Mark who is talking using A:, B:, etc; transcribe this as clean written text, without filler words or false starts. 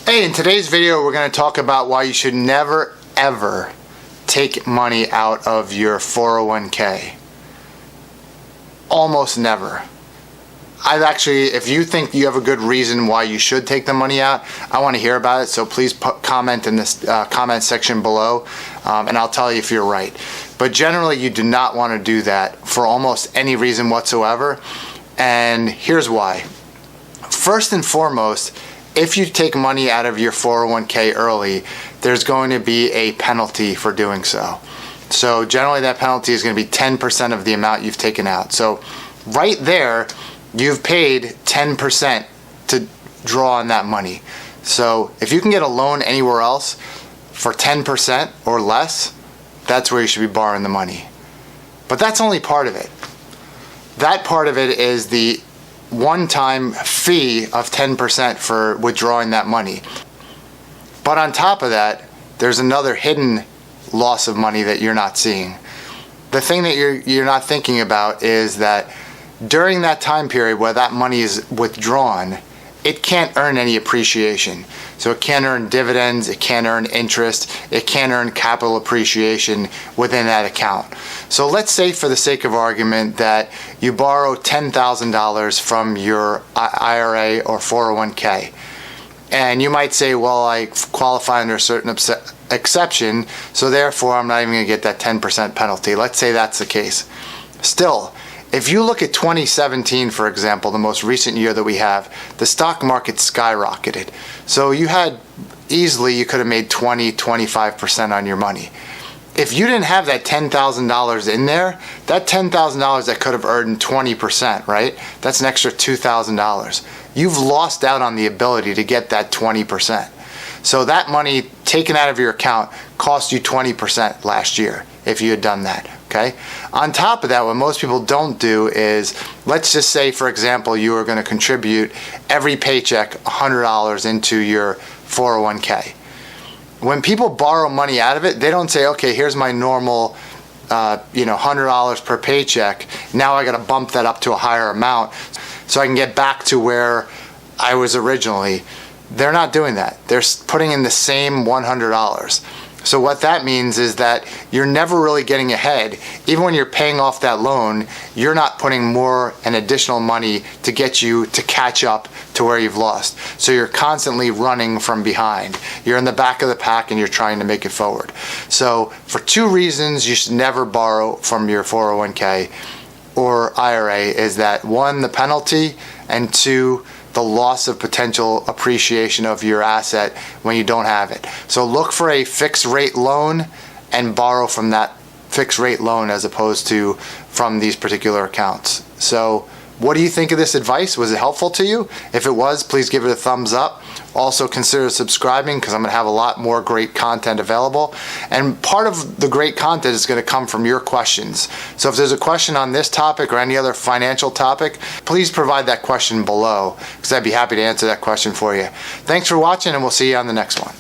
A: Hey, in today's video we're going to talk about why you should never ever take money out of your 401k. Almost never. If you think you have a good reason why you should take the money out, I want to hear about it, so please comment in this comment section below, and I'll tell you if you're right. But generally you do not want to do that for almost any reason whatsoever, and here's why. First and foremost, if you take money out of your 401k early, there's going to be a penalty for doing so. So generally that penalty is going to be 10% of the amount you've taken out. So right there, you've paid 10% to draw on that money. So if you can get a loan anywhere else for 10% or less, that's where you should be borrowing the money. But that's only part of it. That part of it is the one-time fee of 10% for withdrawing that money. But on top of that, there's another hidden loss of money that you're not seeing. The thing that you're not thinking about is that during that time period where that money is withdrawn, it can't earn any appreciation. So it can't earn dividends, it can't earn interest, it can't earn capital appreciation within that account. So let's say, for the sake of argument, that you borrow $10,000 from your IRA or 401k. And you might say, well, I qualify under a certain exception, so therefore I'm not even going to get that 10% penalty. Let's say that's the case. Still, if you look at 2017, for example, the most recent year that we have, the stock market skyrocketed. So you could have made 20-25% on your money. If you didn't have that $10,000 in there, that $10,000 that could have earned 20%, right? That's an extra $2,000. You've lost out on the ability to get that 20%. So that money taken out of your account cost you 20% last year if you had done that. Okay. On top of that, what most people don't do is, let's just say, for example, you are going to contribute every paycheck $100 into your 401k. When people borrow money out of it, they don't say, okay, here's my normal $100 per paycheck. Now I got to bump that up to a higher amount so I can get back to where I was originally. They're not doing that. They're putting in the same $100. So what that means is that you're never really getting ahead. Even when you're paying off that loan, you're not putting more and additional money to get you to catch up to where you've lost. So you're constantly running from behind. You're in the back of the pack and you're trying to make it forward. So for two reasons you should never borrow from your 401k or IRA is that, one, the penalty, and two, the loss of potential appreciation of your asset when you don't have it. So look for a fixed rate loan and borrow from that fixed rate loan as opposed to from these particular accounts. So what do you think of this advice? Was it helpful to you? If it was, please give it a thumbs up. Also consider subscribing, because I'm going to have a lot more great content available. And part of the great content is going to come from your questions. So if there's a question on this topic or any other financial topic, please provide that question below, because I'd be happy to answer that question for you. Thanks for watching, and we'll see you on the next one.